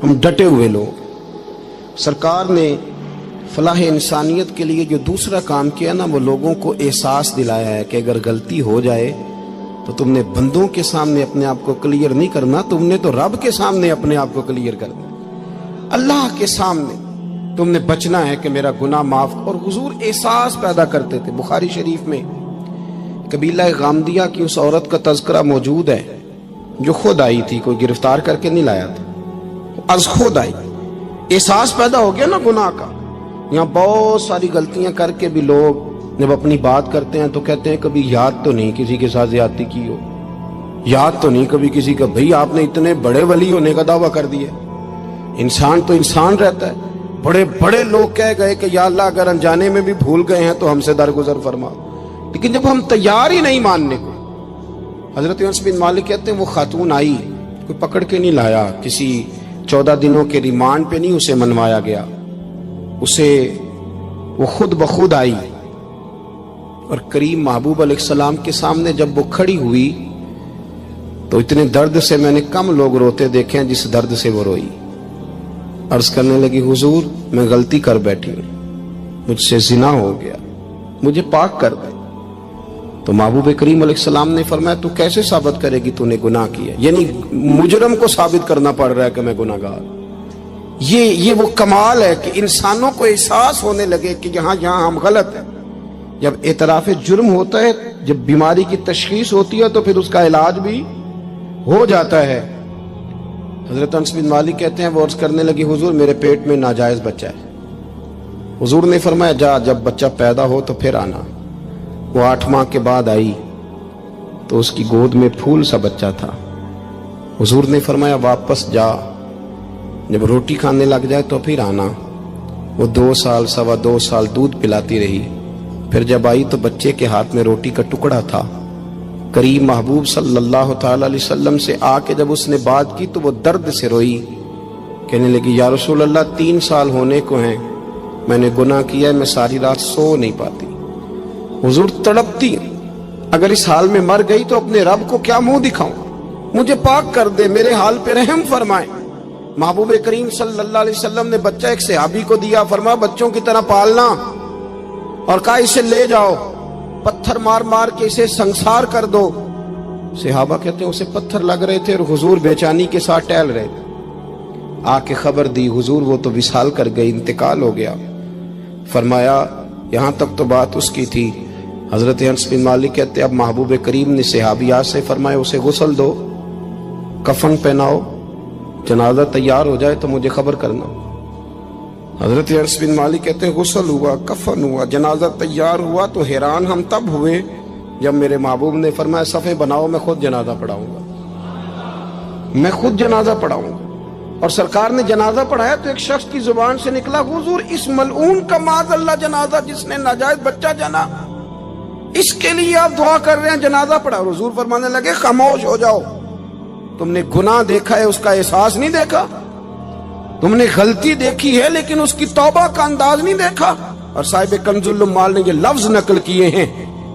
ہم ڈٹے ہوئے لوگ. سرکار نے فلاح انسانیت کے لیے جو دوسرا کام کیا نا، وہ لوگوں کو احساس دلایا ہے کہ اگر غلطی ہو جائے تو تم نے بندوں کے سامنے اپنے آپ کو کلیئر نہیں کرنا، تم نے تو رب کے سامنے اپنے آپ کو کلیئر کرنا. اللہ کے سامنے تم نے بچنا ہے کہ میرا گناہ معاف. اور حضور احساس پیدا کرتے تھے. بخاری شریف میں قبیلہ غامدیہ کی اس عورت کا تذکرہ موجود ہے جو خود آئی تھی، کوئی گرفتار کر کے نہیں لایا تھا، از خود آئی. احساس پیدا ہو گیا نا گناہ کا. یہاں بہت ساری غلطیاں کر کے بھی لوگ جب اپنی بات کرتے ہیں تو کہتے ہیں کبھی یاد تو نہیں کسی کے ساتھ زیادتی کی ہو، یاد تو نہیں کبھی کسی کا. بھئی آپ نے اتنے بڑے ولی ہونے کا دعویٰ کر دیا. انسان تو انسان رہتا ہے. بڑے بڑے لوگ کہہ گئے کہ یا اللہ اگر انجانے میں بھی بھول گئے ہیں تو ہم سے درگزر فرما. لیکن جب ہم تیار ہی نہیں ماننے کو. حضرت انس بن مالک کہتے ہیں وہ خاتون آئی، کوئی پکڑ کے نہیں لایا، کسی 14 دنوں کے ریمانڈ پہ نہیں اسے منوایا گیا، اسے وہ خود بخود آئی. اور کریم محبوب علیہ السلام کے سامنے جب وہ کھڑی ہوئی تو اتنے درد سے میں نے کم لوگ روتے دیکھے ہیں جس درد سے وہ روئی. عرض کرنے لگی حضور میں غلطی کر بیٹھی ہوں، مجھ سے زنا ہو گیا، مجھے پاک کر دے. تو محبوب کریم علیہ السلام نے فرمایا تو کیسے ثابت کرے گی تو نے گناہ کیا؟ یعنی مجرم کو ثابت کرنا پڑ رہا ہے کہ میں گناہ گار. یہ وہ کمال ہے کہ انسانوں کو احساس ہونے لگے کہ یہاں ہم غلط ہیں. جب اعتراف جرم ہوتا ہے، جب بیماری کی تشخیص ہوتی ہے تو پھر اس کا علاج بھی ہو جاتا ہے. حضرت انس بن مالک کہتے ہیں وہ عرض کرنے لگی حضور میرے پیٹ میں ناجائز بچہ ہے. حضور نے فرمایا جا جب بچہ پیدا ہو تو پھر آنا. وہ 8 ماہ کے بعد آئی تو اس کی گود میں پھول سا بچہ تھا. حضور نے فرمایا واپس جا، جب روٹی کھانے لگ جائے تو پھر آنا. وہ 2 سال 2.25 سال دودھ پلاتی رہی. پھر جب آئی تو بچے کے ہاتھ میں روٹی کا ٹکڑا تھا. کریم محبوب صلی اللہ تعالی علیہ وسلم سے آ کے جب اس نے بات کی تو وہ درد سے روئی، کہنے لگی یا رسول اللہ 3 سال ہونے کو ہیں، میں نے گناہ کیا ہے، میں ساری رات سو نہیں پاتی. حضور تڑپتی، اگر اس حال میں مر گئی تو اپنے رب کو کیا منہ دکھاؤں، مجھے پاک کر دے، میرے حال پہ رحم فرمائے. محبوب کریم صلی اللہ علیہ وسلم نے بچہ ایک صحابی کو دیا، فرمایا بچوں کی طرح پالنا، اور کہا اسے لے جاؤ، پتھر مار مار کے اسے سنسار کر دو. صحابہ کہتے ہیں اسے پتھر لگ رہے تھے اور حضور بے-چینی کے ساتھ ٹہل رہے تھے. آ کے خبر دی حضور وہ تو وصال کر گئی، انتقال ہو گیا. فرمایا یہاں تک تو بات اس کی تھی. حضرت انس بن مالک کہتے اب محبوب کریم نے صحابیات سے فرمایا اسے غسل دو، کفن پہناؤ، جنازہ تیار ہو جائے تو مجھے خبر کرنا. حضرت انس بن مالک کہتے ہیں غسل ہوا، کفن ہوا، جنازہ تیار ہوا تو حیران ہم تب ہوئے جب میرے محبوب نے فرمایا صفیں بناؤ، میں خود جنازہ پڑھاؤں گا، میں خود جنازہ پڑھاؤں گا. اور سرکار نے جنازہ پڑھایا تو ایک شخص کی زبان سے نکلا حضور اس ملعون کا معاذ اللہ جنازہ جس نے ناجائز بچہ جنا، اس کے لیے آپ دعا کر رہے ہیں، جنازہ پڑھا. حضور فرمانے لگے خاموش ہو جاؤ، تم نے گناہ دیکھا ہے، اس کا احساس نہیں دیکھا. تم نے غلطی دیکھی ہے لیکن اس کی توبہ کا انداز نہیں دیکھا. اور صاحب کنز العمال نے یہ لفظ نقل کیے ہیں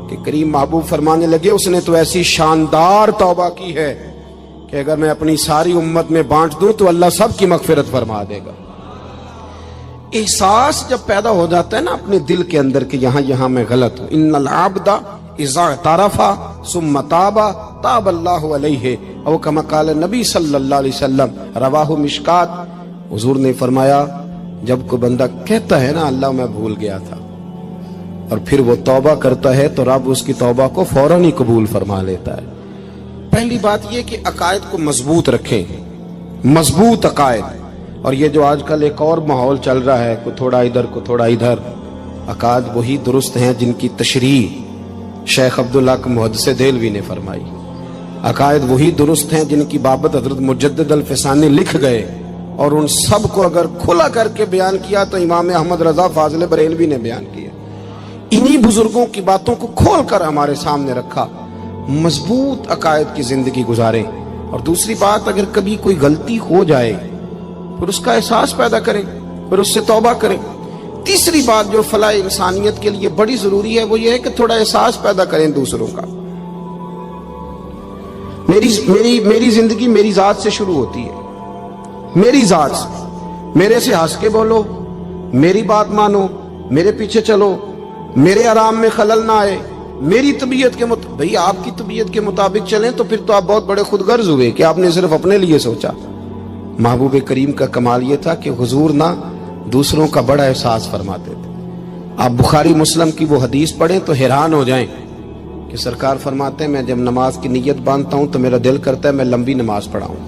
کہ کریم محبوب فرمانے لگے اس نے تو ایسی شاندار توبہ کی ہے کہ اگر میں اپنی ساری امت میں بانٹ دوں تو اللہ سب کی مغفرت فرما دے گا. احساس جب پیدا ہو جاتا ہے نا اپنے دل کے اندر کہ یہاں میں غلط ہوں. ان العبد اذا اعترف ثم تاب تاب اللہ علیہ او کما قال نبی صلی اللہ علیہ وسلم، رواہ مشکات. حضور نے فرمایا جب کوئی بندہ کہتا ہے نا اللہ میں بھول گیا تھا اور پھر وہ توبہ کرتا ہے تو رب اس کی توبہ کو فوراً ہی قبول فرما لیتا ہے. پہلی بات یہ کہ عقائد کو مضبوط رکھیں، مضبوط عقائد. اور یہ جو آج کل ایک اور ماحول چل رہا ہے، کو تھوڑا ادھر کو تھوڑا ادھر، عقائد وہی درست ہیں جن کی تشریح شیخ عبدالحق محدث دہلوی نے فرمائی. عقائد وہی درست ہیں جن کی بابت حضرت مجدد الفسانی لکھ گئے، اور ان سب کو اگر کھلا کر کے بیان کیا تو امام احمد رضا فاضل بریلوی نے بیان کیا. انہی بزرگوں کی باتوں کو کھول کر ہمارے سامنے رکھا. مضبوط عقائد کی زندگی گزاریں. اور دوسری بات اگر کبھی کوئی غلطی ہو جائے پھر اس کا احساس پیدا کریں، پھر اس سے توبہ کریں. تیسری بات جو فلاح انسانیت کے لیے بڑی ضروری ہے وہ یہ ہے کہ تھوڑا احساس پیدا کریں دوسروں کا. میری زندگی میری ذات سے شروع ہوتی ہے. میری ذات سے، میرے سے ہنس کے بولو، میری بات مانو، میرے پیچھے چلو، میرے آرام میں خلل نہ آئے، میری طبیعت کے بھئی آپ کی طبیعت کے مطابق چلیں تو پھر تو آپ بہت بڑے خود غرض ہوئے کہ آپ نے صرف اپنے لیے سوچا۔ محبوب کریم کا کمال یہ تھا کہ حضور نہ دوسروں کا بڑا احساس فرماتے تھے۔ آپ بخاری مسلم کی وہ حدیث پڑھیں تو حیران ہو جائیں کہ سرکار فرماتے ہیں میں جب نماز کی نیت باندھتا ہوں تو میرا دل کرتا ہے میں لمبی نماز پڑھاؤں،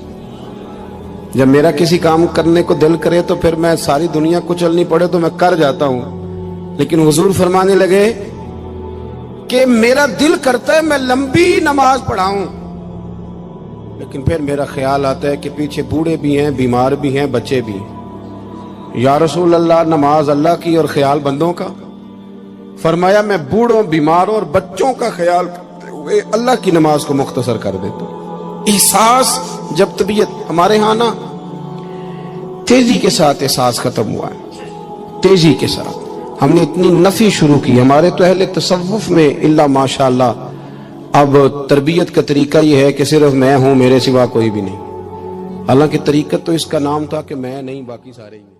جب میرا کسی کام کرنے کو دل کرے تو پھر میں ساری دنیا کچلنی پڑے تو میں کر جاتا ہوں، لیکن حضور فرمانے لگے کہ میرا دل کرتا ہے میں لمبی نماز پڑھاؤں، لیکن پھر میرا خیال آتا ہے کہ پیچھے بوڑھے بھی ہیں، بیمار بھی ہیں، بچے بھی ہیں۔ یا رسول اللہ نماز اللہ کی اور خیال بندوں کا؟ فرمایا میں بوڑھوں، بیماروں اور بچوں کا خیال کرتے ہوئے اللہ کی نماز کو مختصر کر دیتا ہوں۔ احساس جب طبیعت ہمارے ہاں نا تیزی کے ساتھ احساس ختم ہوا ہے، تیزی کے ساتھ ہم نے اتنی نفی شروع کی۔ ہمارے تو اہل تصوف میں الا ماشاءاللہ اب تربیت کا طریقہ یہ ہے کہ صرف میں ہوں، میرے سوا کوئی بھی نہیں، حالانکہ طریقت تو اس کا نام تھا کہ میں نہیں باقی سارے ہی ہیں۔